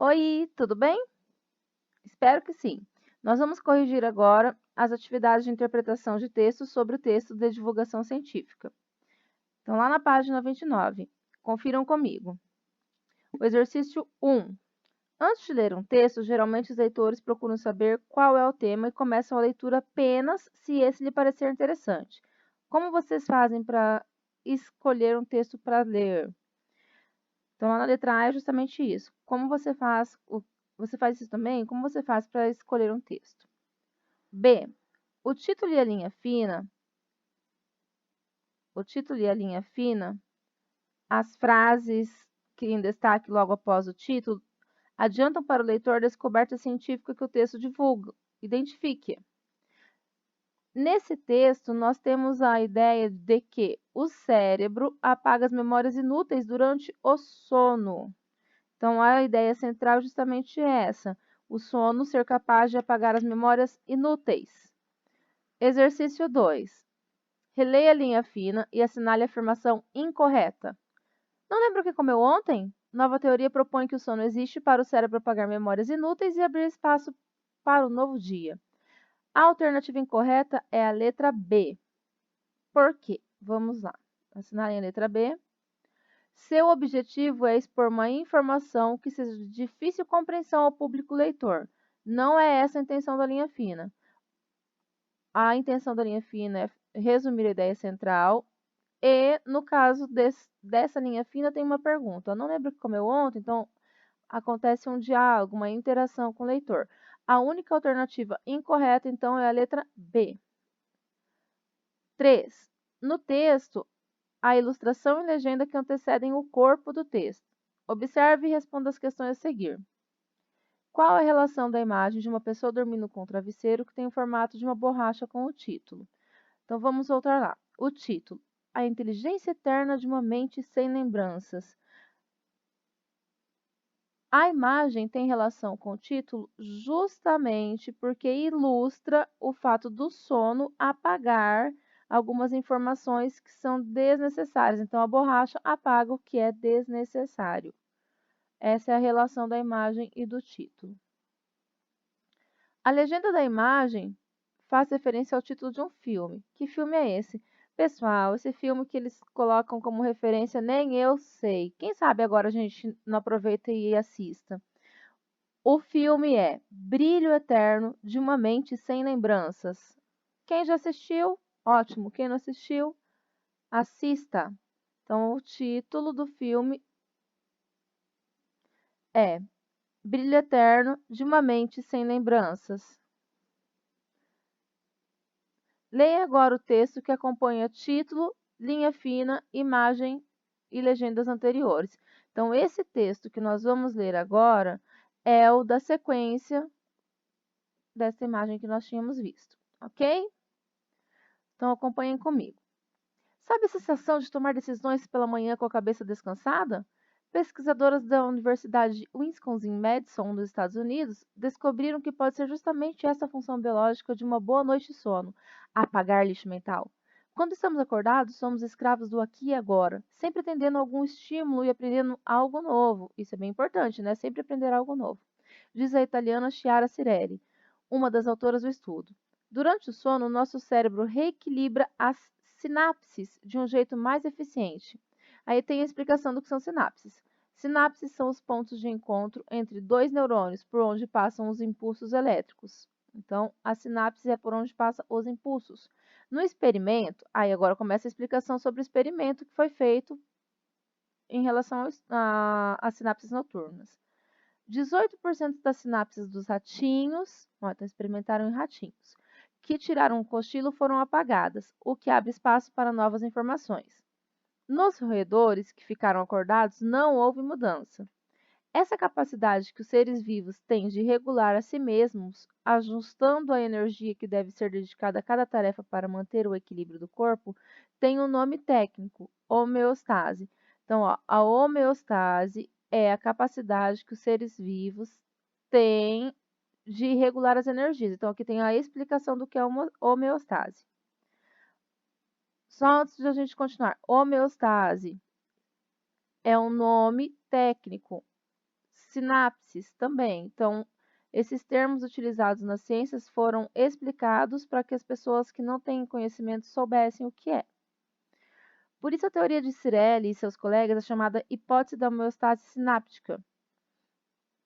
Oi, tudo bem? Espero que sim. Nós vamos corrigir agora as atividades de interpretação de texto sobre o texto de divulgação científica. Então, lá na página 29, confiram comigo. O exercício 1. Antes de ler um texto, geralmente os leitores procuram saber qual é o tema e começam a leitura apenas se esse lhe parecer interessante. Como vocês fazem para escolher um texto para ler? Então, lá na letra A é justamente isso. Como você faz, você faz isso também? Como você faz para escolher um texto? B. O título e a linha fina, as frases que em destaque logo após o título, adiantam para o leitor a descoberta científica que o texto divulga. Identifique. Nesse texto, nós temos a ideia de que o cérebro apaga as memórias inúteis durante o sono. Então, a ideia central é justamente essa: o sono ser capaz de apagar as memórias inúteis. Exercício 2. Releia a linha fina e assinale a afirmação incorreta. Não lembra o que comeu ontem? Nova teoria propõe que o sono existe para o cérebro apagar memórias inúteis e abrir espaço para o novo dia. A alternativa incorreta é a letra B. Por quê? Vamos lá. Assinale a letra B. Seu objetivo é expor uma informação que seja de difícil compreensão ao público leitor. Não é essa a intenção da linha fina. A intenção da linha fina é resumir a ideia central e, no caso dessa linha fina, tem uma pergunta. Eu não lembro o que comeu ontem, então acontece um diálogo, uma interação com o leitor. A única alternativa incorreta, então, é a letra B. 3. No texto, a ilustração e legenda que antecedem o corpo do texto. Observe e responda as questões a seguir. Qual a relação da imagem de uma pessoa dormindo com um travesseiro que tem o formato de uma borracha com o título? Então vamos voltar lá. O título: A inteligência eterna de uma mente sem lembranças. A imagem tem relação com o título justamente porque ilustra o fato do sono apagar algumas informações que são desnecessárias. Então, a borracha apaga o que é desnecessário. Essa é a relação da imagem e do título. A legenda da imagem faz referência ao título de um filme. Que filme é esse? Pessoal, esse filme que eles colocam como referência, nem eu sei. Quem sabe agora a gente não aproveita e assista. O filme é Brilho Eterno de uma Mente Sem Lembranças. Quem já assistiu? Ótimo. Quem não assistiu, assista. Então, o título do filme é Brilho Eterno de uma Mente Sem Lembranças. Leia agora o texto que acompanha título, linha fina, imagem e legendas anteriores. Então, esse texto que nós vamos ler agora é o da sequência dessa imagem que nós tínhamos visto, ok? Então, acompanhem comigo. Sabe a sensação de tomar decisões pela manhã com a cabeça descansada? Pesquisadoras da Universidade de Wisconsin-Madison, nos Estados Unidos, descobriram que pode ser justamente essa a função biológica de uma boa noite de sono: apagar lixo mental. Quando estamos acordados, somos escravos do aqui e agora, sempre atendendo a algum estímulo e aprendendo algo novo. Isso é bem importante, né? Sempre aprender algo novo. Diz a italiana Chiara Cirelli, uma das autoras do estudo. Durante o sono, o nosso cérebro reequilibra as sinapses de um jeito mais eficiente. Aí tem a explicação do que são sinapses. Sinapses são os pontos de encontro entre dois neurônios por onde passam os impulsos elétricos. Então, a sinapse é por onde passam os impulsos. No experimento, aí agora começa a explicação sobre o experimento que foi feito em relação às sinapses noturnas. 18% das sinapses dos ratinhos, então experimentaram em ratinhos, que tiraram um cochilo foram apagadas, o que abre espaço para novas informações. Nos roedores que ficaram acordados, não houve mudança. Essa capacidade que os seres vivos têm de regular a si mesmos, ajustando a energia que deve ser dedicada a cada tarefa para manter o equilíbrio do corpo, tem um nome técnico: homeostase. Então, ó, a homeostase é a capacidade que os seres vivos têm de regular as energias. Então, aqui tem a explicação do que é homeostase. Só antes de a gente continuar, homeostase é um nome técnico. sinapses também. Então, esses termos utilizados nas ciências foram explicados para que as pessoas que não têm conhecimento soubessem o que é. Por isso, a teoria de Cirelli e seus colegas é chamada hipótese da homeostase sináptica.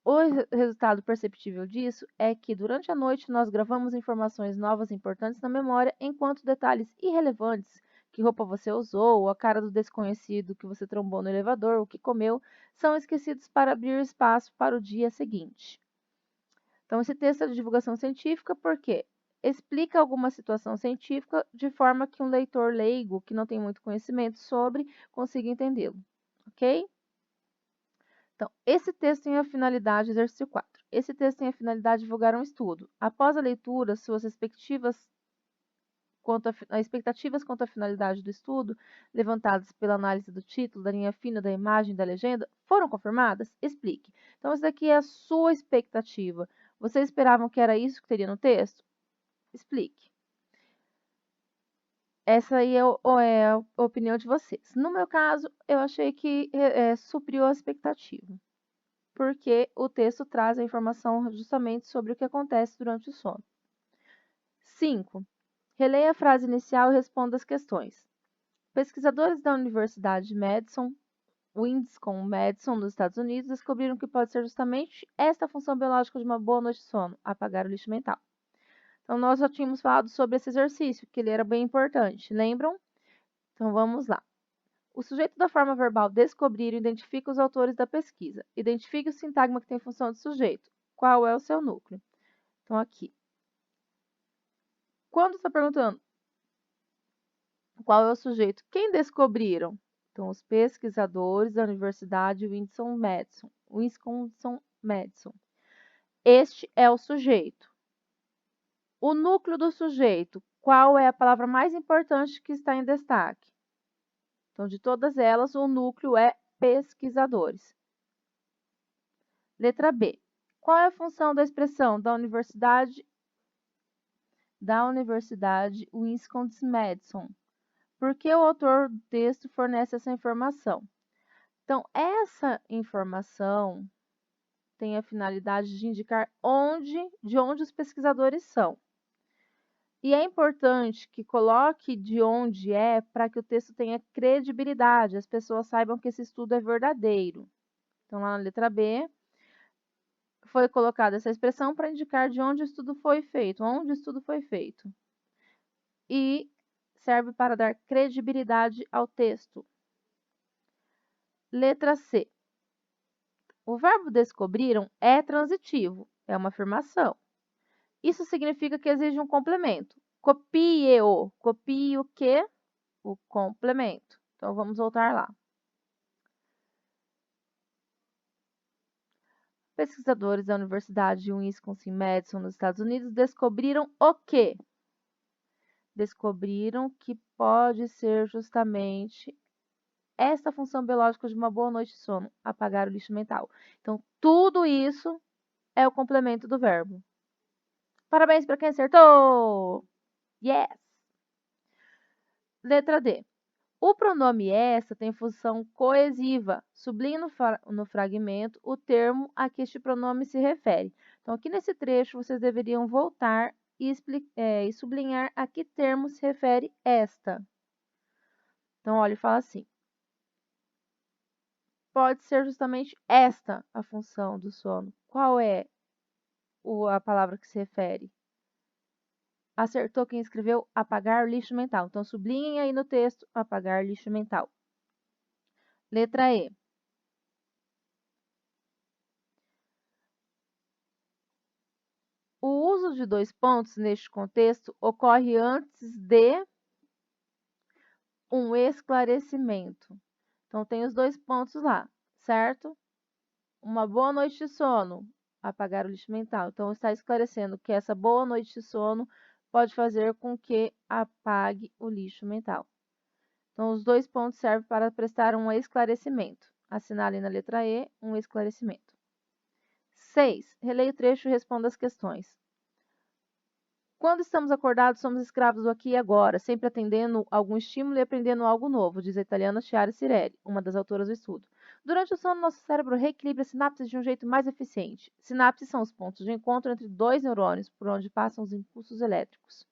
O resultado perceptível disso é que, durante a noite, nós gravamos informações novas e importantes na memória, enquanto detalhes irrelevantes, que roupa você usou, a cara do desconhecido que você trombou no elevador, o que comeu, são esquecidos para abrir espaço para o dia seguinte. Então, esse texto é de divulgação científica porque explica alguma situação científica de forma que um leitor leigo, que não tem muito conhecimento sobre, consiga entendê-lo, ok? Então, esse texto tem a finalidade, exercício 4. Esse texto tem a finalidade de divulgar um estudo. Após a leitura, suas expectativas quanto à finalidade do estudo, levantadas pela análise do título, da linha fina, da imagem, da legenda, foram confirmadas? Explique. Então, essa daqui é a sua expectativa. Vocês esperavam que era isso que teria no texto? Explique. Essa aí é a opinião de vocês. No meu caso, eu achei que supriu a expectativa, porque o texto traz a informação justamente sobre o que acontece durante o sono. 5. Releia a frase inicial e responda as questões. Pesquisadores da Universidade de Madison, Wisconsin, nos Estados Unidos, descobriram que pode ser justamente esta função biológica de uma boa noite de sono, apagar o lixo mental. Então, nós já tínhamos falado sobre esse exercício, que ele era bem importante, lembram? Então, vamos lá. O sujeito da forma verbal descobrir identifica os autores da pesquisa. Identifique o sintagma que tem função de sujeito. Qual é o seu núcleo? Então, aqui. Quando está perguntando qual é o sujeito, quem descobriram? Então, os pesquisadores da Universidade Wisconsin-Madison. Este é o sujeito. O núcleo do sujeito, qual é a palavra mais importante que está em destaque? Então, de todas elas, o núcleo é pesquisadores. Letra B. Qual é a função da expressão da Universidade Wisconsin-Madison? Por que o autor do texto fornece essa informação? Então, essa informação tem a finalidade de indicar de onde os pesquisadores são. E é importante que coloque de onde é para que o texto tenha credibilidade, as pessoas saibam que esse estudo é verdadeiro. Então, lá na letra B, foi colocada essa expressão para indicar de onde o estudo foi feito, onde o estudo foi feito. E serve para dar credibilidade ao texto. Letra C. O verbo descobriram é transitivo, é uma afirmação. Isso significa que exige um complemento. Copie-o. Copie o quê? O complemento. Então, vamos voltar lá. Pesquisadores da Universidade de Wisconsin-Madison, nos Estados Unidos, descobriram o quê? Descobriram que pode ser justamente esta função biológica de uma boa noite de sono, apagar o lixo mental. Então, tudo isso é o complemento do verbo. Parabéns para quem acertou! Yes! Letra D. O pronome essa tem função coesiva. Sublinhe no fragmento o termo a que este pronome se refere. Então, aqui nesse trecho, vocês deveriam voltar e sublinhar a que termo se refere esta. Então, olha, fala assim. Pode ser justamente esta a função do sono. Qual é a palavra que se refere? Acertou quem escreveu apagar lixo mental. Então, sublinhem aí no texto apagar lixo mental. Letra E. O uso de dois pontos neste contexto ocorre antes de um esclarecimento. Então, tem os dois pontos lá, certo? Uma boa noite de sono, apagar o lixo mental. Então, está esclarecendo que essa boa noite de sono pode fazer com que apague o lixo mental. Então, os dois pontos servem para prestar um esclarecimento. Assinale na letra E um esclarecimento. 6. Releia o trecho e responda as questões. Quando estamos acordados, somos escravos do aqui e agora, sempre atendendo algum estímulo e aprendendo algo novo, diz a italiana Chiara Cirelli, uma das autoras do estudo. Durante o sono, nosso cérebro reequilibra sinapses de um jeito mais eficiente. Sinapses são os pontos de encontro entre dois neurônios por onde passam os impulsos elétricos.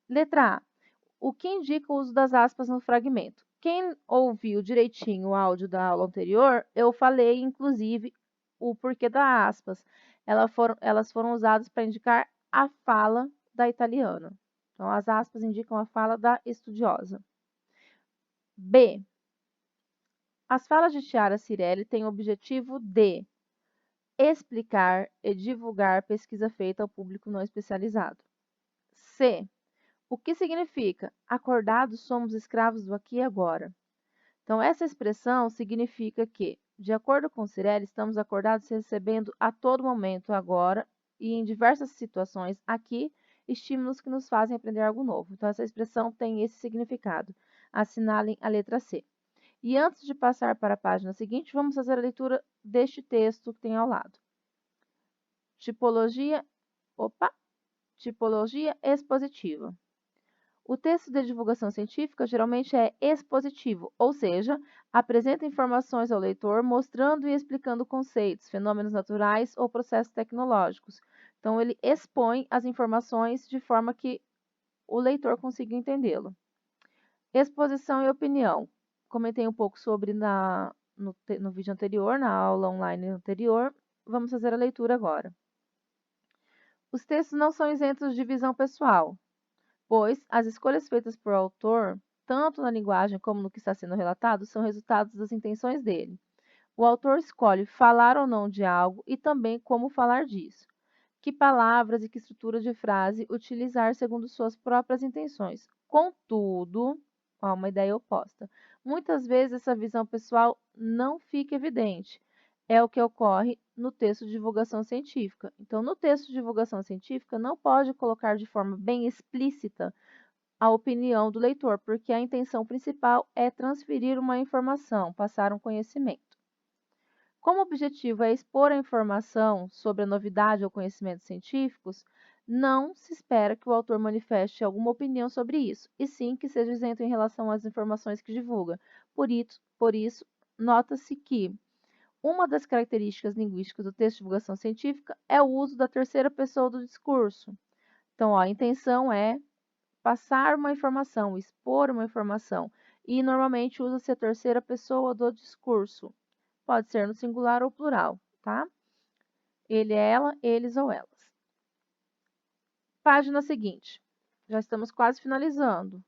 Letra A. O que indica o uso das aspas no fragmento? Quem ouviu direitinho o áudio da aula anterior, eu falei, inclusive, o porquê das aspas. Elas foram usadas para indicar a fala da italiana. Então, as aspas indicam a fala da estudiosa. B. As falas de Chiara Cirelli têm o objetivo de explicar e divulgar pesquisa feita ao público não especializado. C. O que significa? Acordados somos escravos do aqui e agora. Então, essa expressão significa que, de acordo com Cirelli, estamos acordados recebendo a todo momento, agora e em diversas situações aqui, estímulos que nos fazem aprender algo novo. Então, essa expressão tem esse significado. Assinalem a letra C. E antes de passar para a página seguinte, vamos fazer a leitura deste texto que tem ao lado. Tipologia expositiva. O texto de divulgação científica geralmente é expositivo, ou seja, apresenta informações ao leitor mostrando e explicando conceitos, fenômenos naturais ou processos tecnológicos. Então, ele expõe as informações de forma que o leitor consiga entendê-lo. Exposição e opinião. Comentei um pouco sobre no vídeo anterior, na aula online anterior. Vamos fazer a leitura agora. Os textos não são isentos de visão pessoal, pois as escolhas feitas por autor, tanto na linguagem como no que está sendo relatado, são resultados das intenções dele. O autor escolhe falar ou não de algo e também como falar disso. Que palavras e que estrutura de frase utilizar segundo suas próprias intenções. Contudo, há uma ideia oposta. Muitas vezes essa visão pessoal não fica evidente. É o que ocorre no texto de divulgação científica. Então, no texto de divulgação científica, não pode colocar de forma bem explícita a opinião do leitor, porque a intenção principal é transferir uma informação, passar um conhecimento. Como o objetivo é expor a informação sobre a novidade ou conhecimentos científicos, não se espera que o autor manifeste alguma opinião sobre isso, e sim que seja isento em relação às informações que divulga. Por isso, nota-se que uma das características linguísticas do texto de divulgação científica é o uso da terceira pessoa do discurso. Então, ó, a intenção é passar uma informação, expor uma informação, e normalmente usa-se a terceira pessoa do discurso. Pode ser no singular ou plural, tá? Ele, ela, eles ou elas. Página seguinte. Já estamos quase finalizando.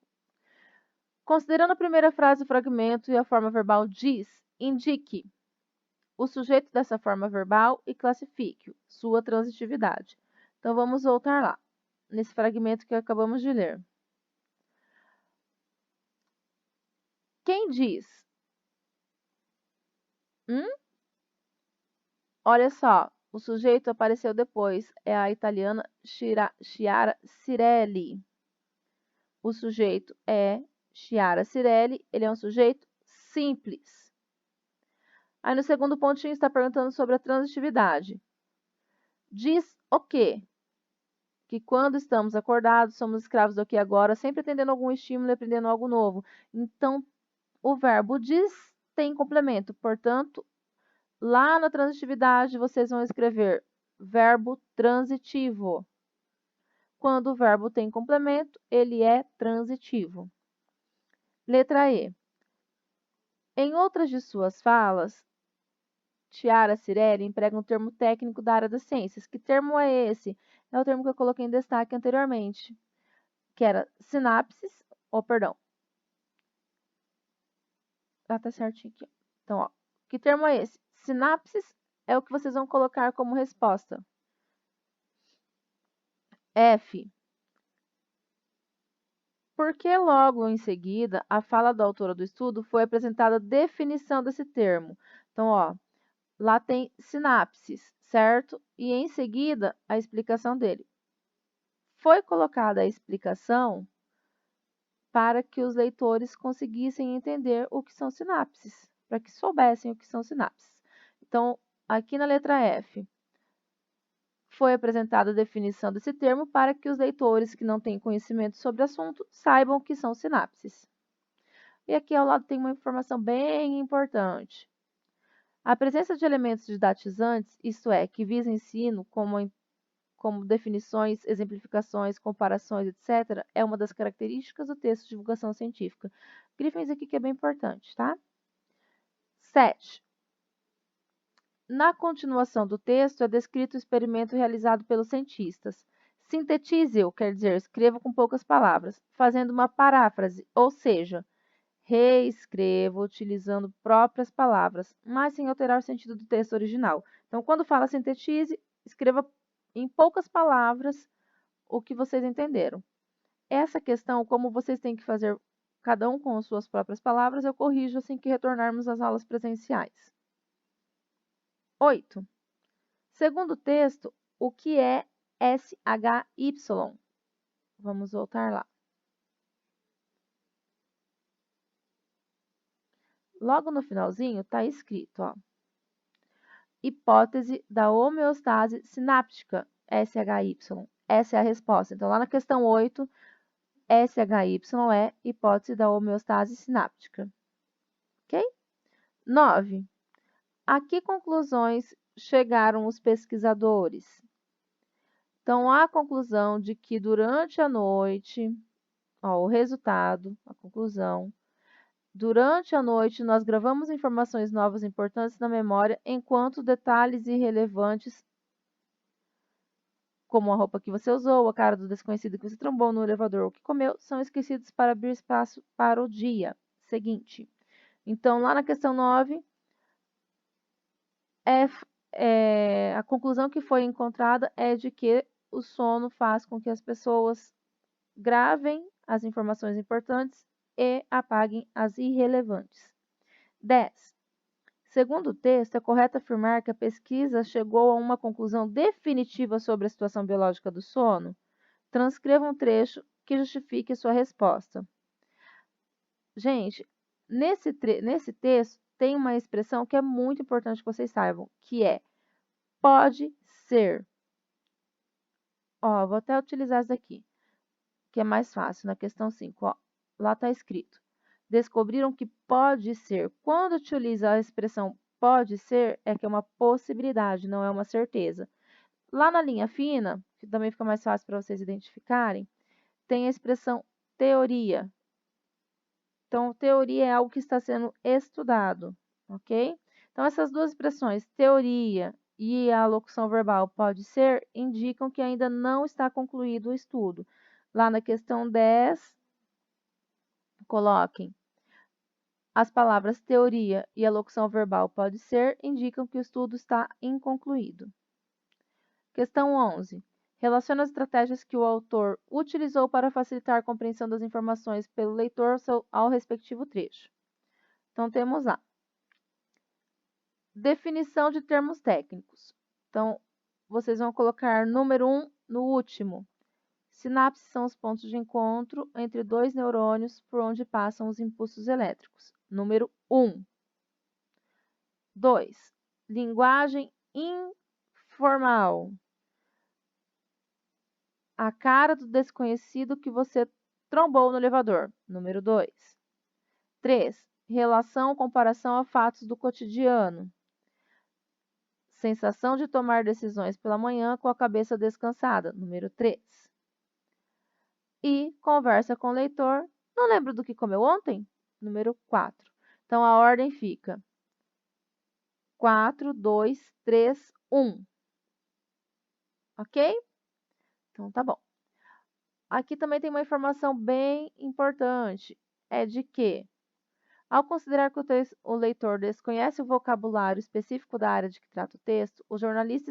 Considerando a primeira frase do fragmento e a forma verbal diz, indique o sujeito dessa forma verbal e classifique sua transitividade. Então, vamos voltar lá, nesse fragmento que acabamos de ler. Quem diz? Olha só, o sujeito apareceu depois, é a italiana Chiara Cirelli. O sujeito é Chiara Cirelli, ele é um sujeito simples. Aí no segundo pontinho está perguntando sobre a transitividade. Diz o quê? Que quando estamos acordados, somos escravos do aqui e agora, sempre atendendo algum estímulo e aprendendo algo novo. Então, o verbo diz tem complemento, portanto, lá na transitividade, vocês vão escrever verbo transitivo. Quando o verbo tem complemento, ele é transitivo. Letra E. Em outras de suas falas, Chiara Cirelli emprega um termo técnico da área das ciências. Que termo é esse? É o termo que eu coloquei em destaque anteriormente, que era sinapses, perdão. Tá certinho aqui. Então, ó, que termo é esse? Sinapses é o que vocês vão colocar como resposta. F. Porque logo em seguida, a fala da autora do estudo foi apresentada a definição desse termo. Então, ó, lá tem sinapses, certo? E em seguida, a explicação dele. Foi colocada a explicação para que os leitores conseguissem entender o que são sinapses, para que soubessem o que são sinapses. Então, aqui na letra F, foi apresentada a definição desse termo para que os leitores que não têm conhecimento sobre o assunto saibam o que são sinapses. E aqui ao lado tem uma informação bem importante. A presença de elementos didatizantes, isto é, que visam ensino, como definições, exemplificações, comparações, etc., é uma das características do texto de divulgação científica. Grifem isso aqui que é bem importante, tá? 7. Na continuação do texto é descrito o experimento realizado pelos cientistas. Sintetize-o, quer dizer, escreva com poucas palavras, fazendo uma paráfrase, ou seja, reescreva utilizando próprias palavras, mas sem alterar o sentido do texto original. Então, quando fala sintetize, escreva em poucas palavras o que vocês entenderam. Essa questão, como vocês têm que fazer cada um com as suas próprias palavras, eu corrijo assim que retornarmos às aulas presenciais. 8. Segundo o texto, o que é SHY? Vamos voltar lá. Logo no finalzinho está escrito, ó, hipótese da homeostase sináptica, SHY. Essa é a resposta. Então, lá na questão 8, SHY é hipótese da homeostase sináptica. Ok? 9. A que conclusões chegaram os pesquisadores? Então, a conclusão de que durante a noite, ó, o resultado, a conclusão, durante a noite nós gravamos informações novas importantes na memória, enquanto detalhes irrelevantes, como a roupa que você usou, a cara do desconhecido que você trombou no elevador ou que comeu, são esquecidos para abrir espaço para o dia seguinte. Então, lá na questão 9, a conclusão que foi encontrada é de que o sono faz com que as pessoas gravem as informações importantes e apaguem as irrelevantes. 10. Segundo o texto, é correto afirmar que a pesquisa chegou a uma conclusão definitiva sobre a situação biológica do sono? Transcreva um trecho que justifique sua resposta. Gente, nesse texto tem uma expressão que é muito importante que vocês saibam, que é pode ser. Ó, vou até utilizar isso aqui, que é mais fácil, na questão 5. Ó, lá está escrito. Descobriram que pode ser. Quando utiliza a expressão pode ser, é que é uma possibilidade, não é uma certeza. Lá na linha fina, que também fica mais fácil para vocês identificarem, tem a expressão teoria. Então, teoria é algo que está sendo estudado, ok? Então, essas duas expressões, teoria e a locução verbal pode ser, indicam que ainda não está concluído o estudo. Lá na questão 10, coloquem as palavras teoria e a locução verbal pode ser, indicam que o estudo está inconcluído. Questão 11. Relaciona as estratégias que o autor utilizou para facilitar a compreensão das informações pelo leitor ao respectivo trecho. Então, temos lá. Definição de termos técnicos. Então, vocês vão colocar número 1 no último. Sinapses são os pontos de encontro entre dois neurônios por onde passam os impulsos elétricos. Número 1. 2. Linguagem informal. A cara do desconhecido que você trombou no elevador. Número 2. 3. Relação, comparação a fatos do cotidiano. Sensação de tomar decisões pela manhã com a cabeça descansada. Número 3. E conversa com o leitor. Não lembro do que comeu ontem? Número 4. Então, a ordem fica 4, 2, 3, 1. Ok? Então, tá bom. Aqui também tem uma informação bem importante. É de que, ao considerar que o leitor desconhece o vocabulário específico da área de que trata o texto, o jornalista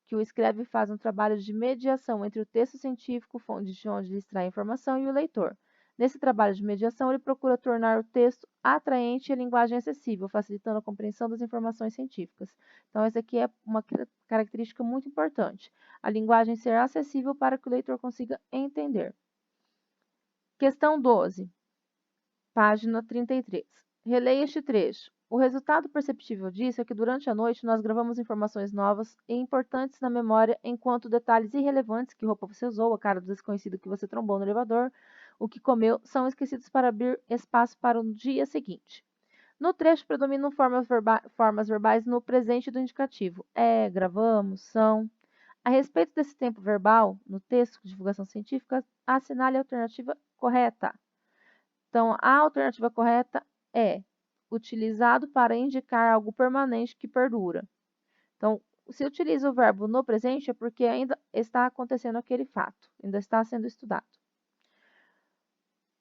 que o escreve faz um trabalho de mediação entre o texto científico, fonte de onde ele extrai a informação, e o leitor. Nesse trabalho de mediação, ele procura tornar o texto atraente e a linguagem acessível, facilitando a compreensão das informações científicas. Então, essa aqui é uma característica muito importante. A linguagem ser acessível para que o leitor consiga entender. Questão 12, página 33. Releia este trecho. O resultado perceptível disso é que durante a noite nós gravamos informações novas e importantes na memória, enquanto detalhes irrelevantes, que roupa você usou, a cara do desconhecido que você trombou no elevador, o que comeu, são esquecidos para abrir espaço para o dia seguinte. No trecho predominam formas verbais no presente do indicativo. É, gravamos, são. A respeito desse tempo verbal, no texto de divulgação científica, assinale a alternativa correta. Então, a alternativa correta é utilizado para indicar algo permanente que perdura. Então, se utiliza o verbo no presente é porque ainda está acontecendo aquele fato, ainda está sendo estudado.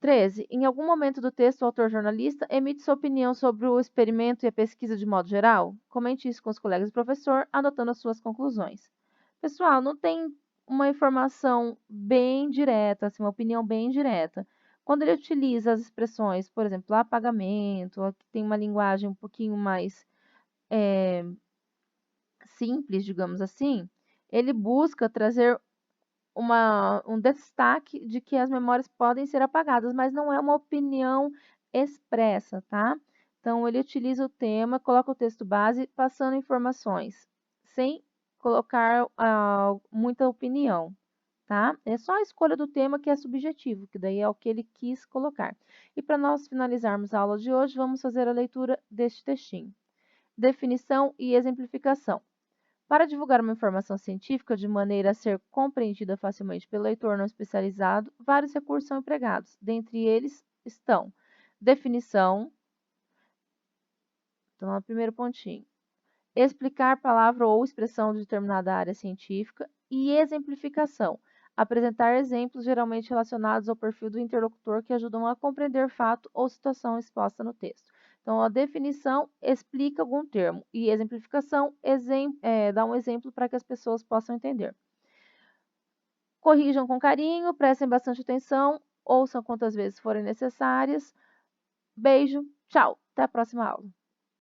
13. Em algum momento do texto, o autor jornalista emite sua opinião sobre o experimento e a pesquisa de modo geral? Comente isso com os colegas do professor, anotando as suas conclusões. Pessoal, não tem uma informação bem direta, assim, uma opinião bem direta. Quando ele utiliza as expressões, por exemplo, apagamento, que tem uma linguagem um pouquinho mais simples, digamos assim, ele busca trazer um destaque de que as memórias podem ser apagadas, mas não é uma opinião expressa, tá? Então, ele utiliza o tema, coloca o texto base, passando informações, sem colocar muita opinião, tá? É só a escolha do tema que é subjetivo, que daí é o que ele quis colocar. E para nós finalizarmos a aula de hoje, vamos fazer a leitura deste textinho. Definição e exemplificação. Para divulgar uma informação científica de maneira a ser compreendida facilmente pelo leitor não especializado, vários recursos são empregados. Dentre eles estão definição, então, no primeiro pontinho, explicar palavra ou expressão de determinada área científica e exemplificação, apresentar exemplos geralmente relacionados ao perfil do interlocutor que ajudam a compreender fato ou situação exposta no texto. Então, a definição explica algum termo e exemplificação dá um exemplo para que as pessoas possam entender. Corrijam com carinho, prestem bastante atenção, ouçam quantas vezes forem necessárias. Beijo, tchau, até a próxima aula.